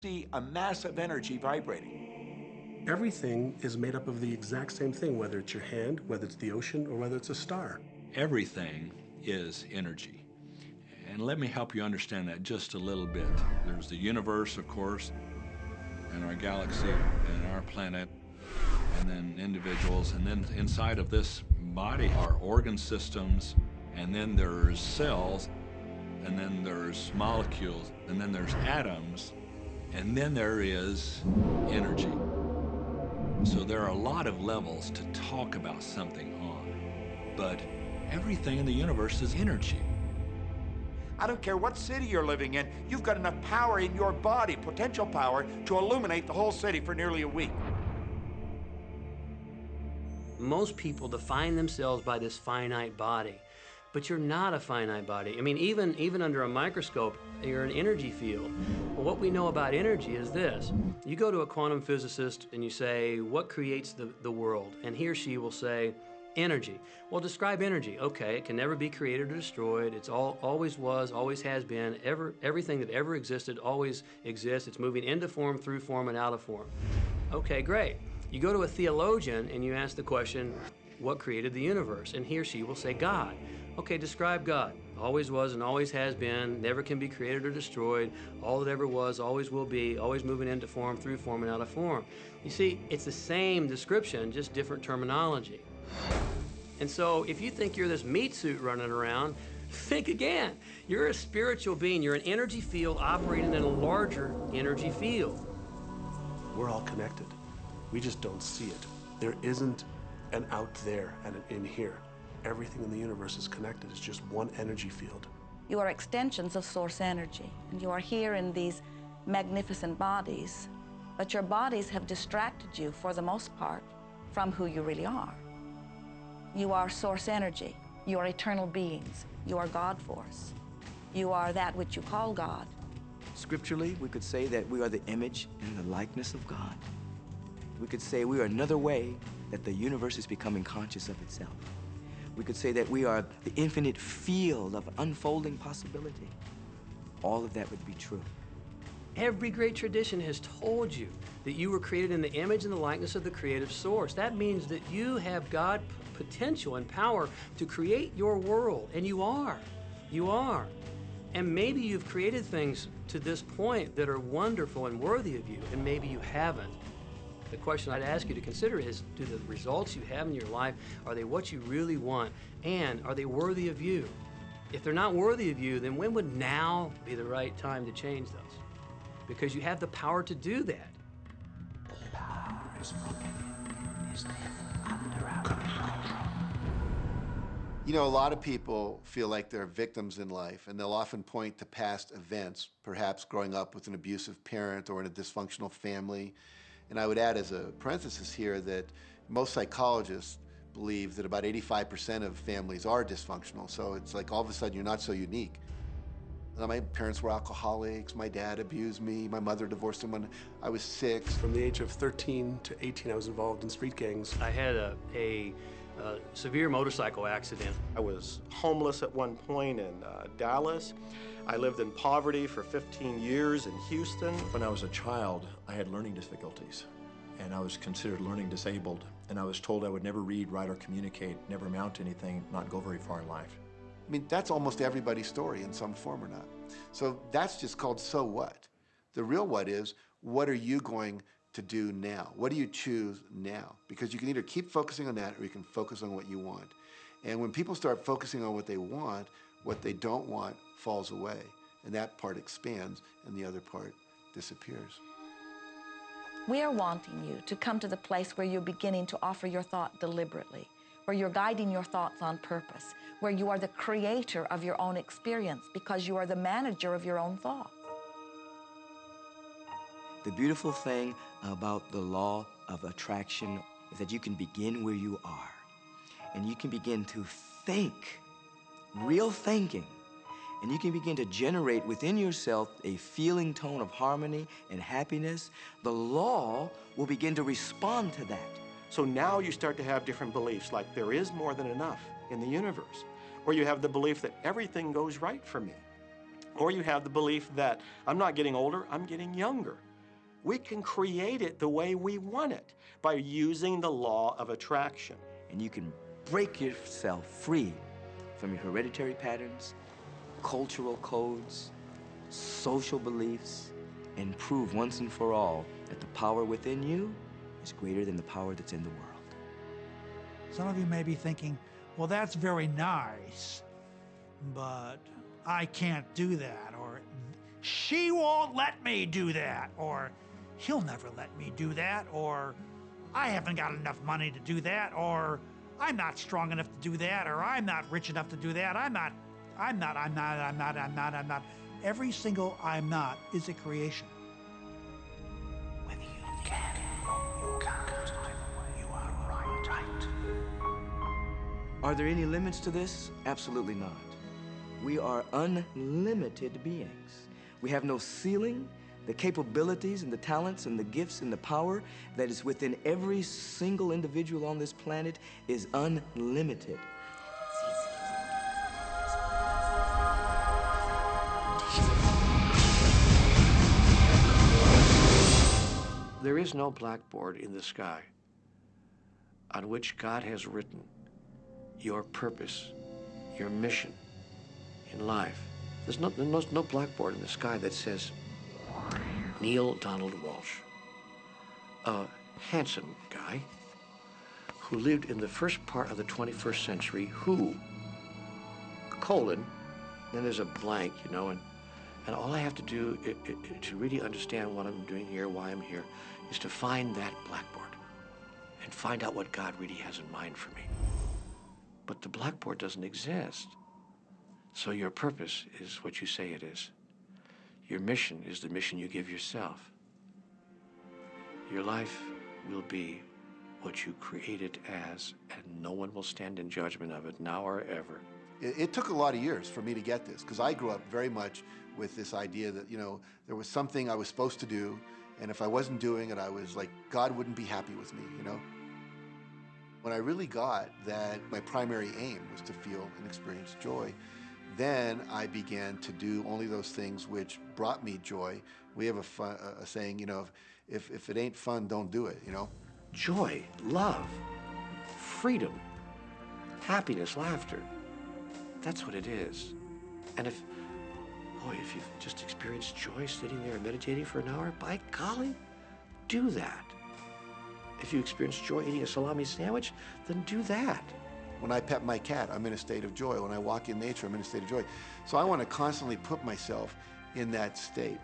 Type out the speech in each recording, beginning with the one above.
see a mass of energy vibrating. Everything is made up of the exact same thing, whether it's your hand, whether it's the ocean, or whether it's a star. Everything is energy. And let me help you understand that just a little bit. There's the universe, of course, and our galaxy, and our planet, and then individuals, and then inside of this body are organ systems, and then there's cells, and then there's molecules, and then there's atoms, and then there is energy. So there are a lot of levels to talk about something on, but everything in the universe is energy. I don't care what city you're living in, you've got enough power in your body, potential power, to illuminate the whole city for nearly a week. Most people define themselves by this finite body, but you're not a finite body. I mean, even under a microscope, you're an energy field. Well, what we know about energy is this. You go to a quantum physicist and you say, what creates the world? And he or she will say, energy. Well, describe energy. Okay, it can never be created or destroyed. It's always was, always has been. Everything that ever existed always exists. It's moving into form, through form, and out of form. Okay, great. You go to a theologian and you ask the question, what created the universe? And he or she will say, God. Okay, describe God. Always was and always has been, never can be created or destroyed, all that ever was, always will be, always moving into form, through form, and out of form. You see, it's the same description, just different terminology. And so if you think you're this meat suit running around, think again. You're a spiritual being. You're an energy field operating in a larger energy field. We're all connected. We just don't see it. There isn't an out there and an in here. Everything in the universe is connected. It's just one energy field. You are extensions of source energy, and you are here in these magnificent bodies, but your bodies have distracted you, for the most part, from who you really are. You are source energy. You are eternal beings. You are God force. You are that which you call God. Scripturally, we could say that we are the image and the likeness of God. We could say we are another way that the universe is becoming conscious of itself. We could say that we are the infinite field of unfolding possibility. All of that would be true. Every great tradition has told you that you were created in the image and the likeness of the creative source. That means that you have God potential and power to create your world, and you are. You are. And maybe you've created things to this point that are wonderful and worthy of you, and maybe you haven't. The question I'd ask you to consider is, do the results you have in your life, are they what you really want, and are they worthy of you? If they're not worthy of you, then when would now be the right time to change those? Because you have the power to do that. The power is under our control. You know, a lot of people feel like they're victims in life, and they'll often point to past events, perhaps growing up with an abusive parent or in a dysfunctional family. And I would add as a parenthesis here that most psychologists believe that about 85% of families are dysfunctional. So it's like all of a sudden you're not so unique. My parents were alcoholics, my dad abused me, my mother divorced him when I was 6. From the age of 13 to 18, I was involved in street gangs. I had a severe motorcycle accident. I was homeless at one point in Dallas. I lived in poverty for 15 years in Houston. When I was a child, I had learning difficulties, and I was considered learning disabled, and I was told I would never read, write, or communicate, never amount to anything, not go very far in life. I mean, that's almost everybody's story in some form or not. So that's just called so what. The real what is, what are you going to do now? What do you choose now? Because you can either keep focusing on that or you can focus on what you want. And when people start focusing on what they want, what they don't want falls away. And that part expands and the other part disappears. We are wanting you to come to the place where you're beginning to offer your thought deliberately, where you're guiding your thoughts on purpose, where you are the creator of your own experience because you are the manager of your own thoughts. The beautiful thing about the law of attraction is that you can begin where you are, and you can begin to think, real thinking, and you can begin to generate within yourself a feeling tone of harmony and happiness. The law will begin to respond to that. So now you start to have different beliefs, like there is more than enough in the universe. Or you have the belief that everything goes right for me. Or you have the belief that I'm not getting older, I'm getting younger. We can create it the way we want it by using the law of attraction. And you can break yourself free from your hereditary patterns, cultural codes, social beliefs, and prove once and for all that the power within you is greater than the power that's in the world. Some of you may be thinking, well, that's very nice, but I can't do that, or she won't let me do that, or he'll never let me do that, or I haven't got enough money to do that, or I'm not strong enough to do that, or I'm not rich enough to do that, I'm not. Every single I'm not is a creation. Whether you can or you can't, you are right. Are there any limits to this? Absolutely not. We are unlimited beings. We have no ceiling. The capabilities and the talents and the gifts and the power that is within every single individual on this planet is unlimited. There is no blackboard in the sky on which God has written your purpose, your mission in life. There's no blackboard in the sky that says, Neil Donald Walsh, a handsome guy who lived in the first part of the 21st century, who, colon, then there's a blank, you know, and all I have to do to really understand what I'm doing here, why I'm here, is to find that blackboard and find out what God really has in mind for me. But the blackboard doesn't exist. So your purpose is what you say it is. Your mission is the mission you give yourself. Your life will be what you create it as, and no one will stand in judgment of it now or ever. It took a lot of years for me to get this, because I grew up very much with this idea that, you know, there was something I was supposed to do, and if I wasn't doing it, I was like, God wouldn't be happy with me, you know? When I really got that my primary aim was to feel and experience joy, then I began to do only those things which brought me joy. We have a saying, you know, if it ain't fun, don't do it, you know? Joy, love, freedom, happiness, laughter. That's what it is. And if you've just experienced joy sitting there and meditating for an hour, by golly, do that. If you experience joy eating a salami sandwich, then do that. When I pet my cat, I'm in a state of joy. When I walk in nature, I'm in a state of joy. So I want to constantly put myself in that state.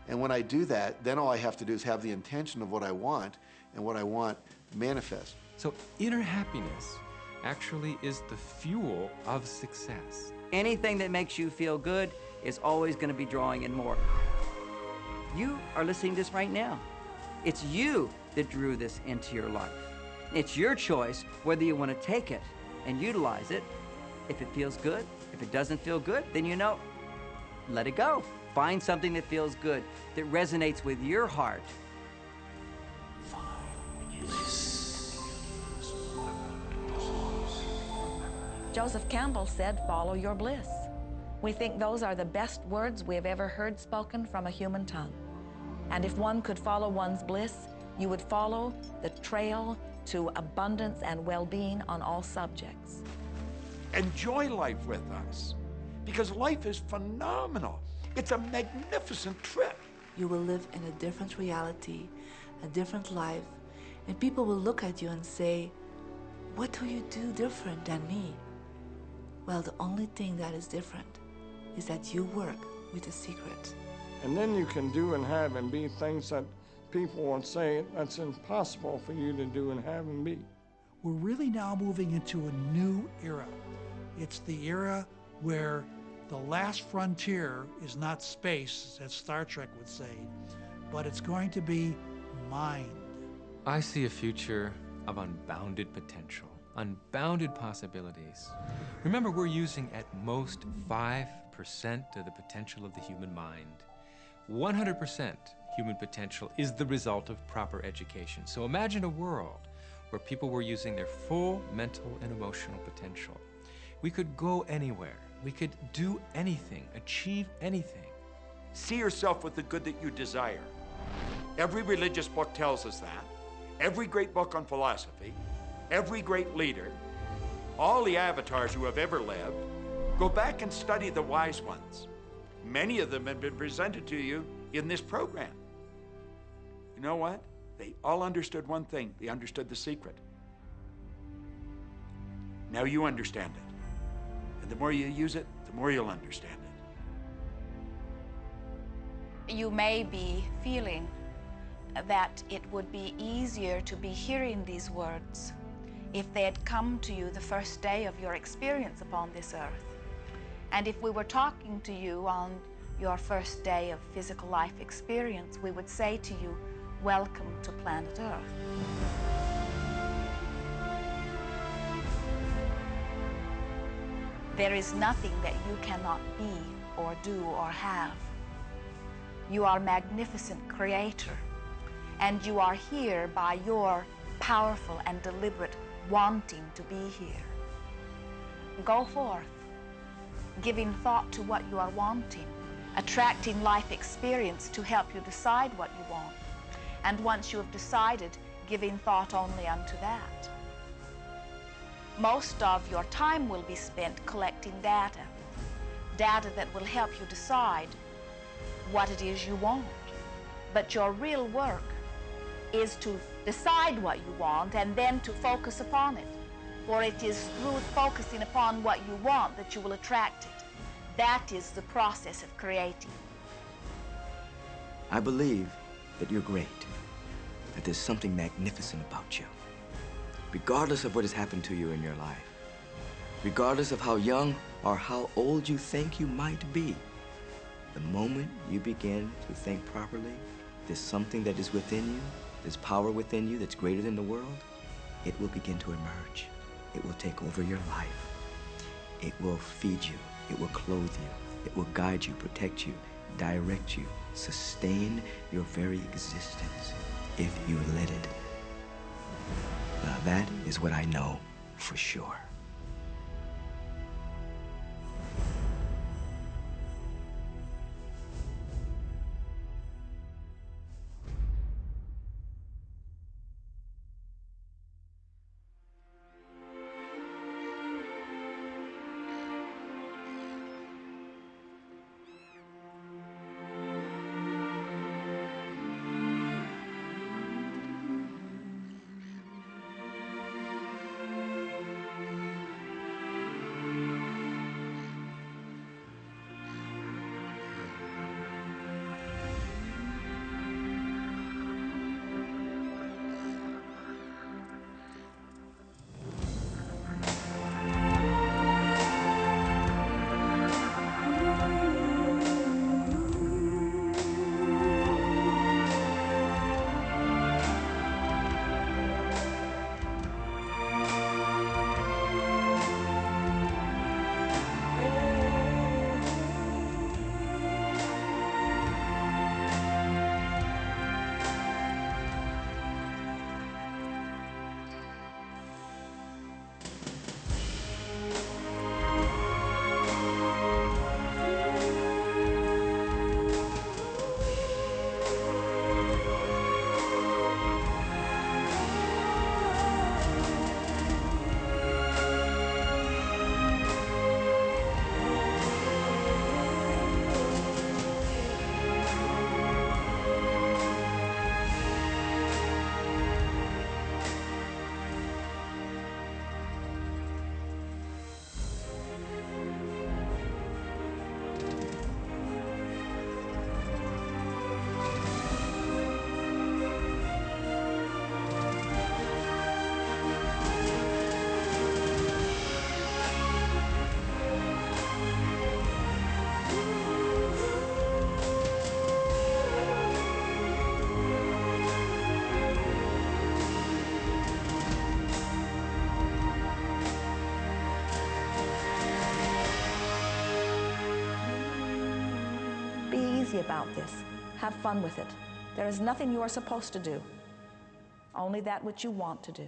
And when I do that, then all I have to do is have the intention of what I want, and what I want manifest. So inner happiness actually is the fuel of success. Anything that makes you feel good is always going to be drawing in more. You are listening to this right now. It's you that drew this into your life. It's your choice whether you want to take it and utilize it. If it feels good, if it doesn't feel good, then you know, let it go. Find something that feels good, that resonates with your heart. Joseph Campbell said, follow your bliss. We think those are the best words we have ever heard spoken from a human tongue. And if one could follow one's bliss, you would follow the trail to abundance and well-being on all subjects. Enjoy life with us, because life is phenomenal. It's a magnificent trip. You will live in a different reality, a different life, and people will look at you and say, what do you do different than me? Well, the only thing that is different is that you work with a secret. And then you can do and have and be things that people won't say that's impossible for you to do and have and be. We're really now moving into a new era. It's the era where the last frontier is not space, as Star Trek would say, but it's going to be mind. I see a future of unbounded potential, unbounded possibilities. Remember, we're using at most 5% of the potential of the human mind. 100% human potential is the result of proper education. So imagine a world where people were using their full mental and emotional potential. We could go anywhere. We could do anything, achieve anything. See yourself with the good that you desire. Every religious book tells us that. Every great book on philosophy, every great leader, all the avatars who have ever lived. Go back and study the wise ones. Many of them have been presented to you in this program. You know what? They all understood one thing. They understood the secret. Now you understand it. And the more you use it, the more you'll understand it. You may be feeling that it would be easier to be hearing these words if they had come to you the first day of your experience upon this earth. And if we were talking to you on your first day of physical life experience, we would say to you, welcome to planet Earth. There is nothing that you cannot be or do or have. You are a magnificent creator, and you are here by your powerful and deliberate wanting to be here. Go forth, giving thought to what you are wanting, attracting life experience to help you decide what you want. And once you have decided, giving thought only unto that. Most of your time will be spent collecting data that will help you decide what it is you want. But your real work is to decide what you want and then to focus upon it. For it is through focusing upon what you want that you will attract it. That is the process of creating. I believe that you're great, that there's something magnificent about you. Regardless of what has happened to you in your life, regardless of how young or how old you think you might be, the moment you begin to think properly, there's something that is within you, there's power within you that's greater than the world, it will begin to emerge. It will take over your life. It will feed you. It will clothe you. It will guide you, protect you, direct you, sustain your very existence if you let it. Now that is what I know for sure. About this. Have fun with it. There is nothing you are supposed to do, only that which you want to do.